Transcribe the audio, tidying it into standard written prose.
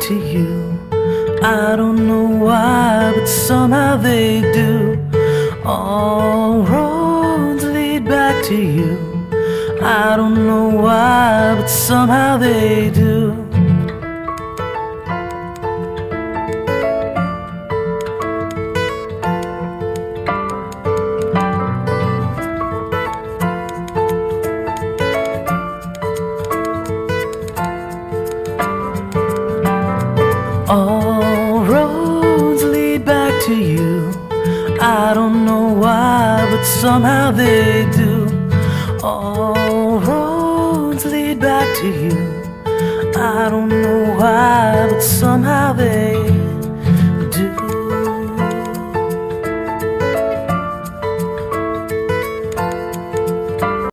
to you. I don't know why, but somehow they do. All roads lead back to you. I don't know why, but somehow they do. All roads lead back to you. I don't know why, but somehow they do. All roads lead back to you. I don't know why, but somehow they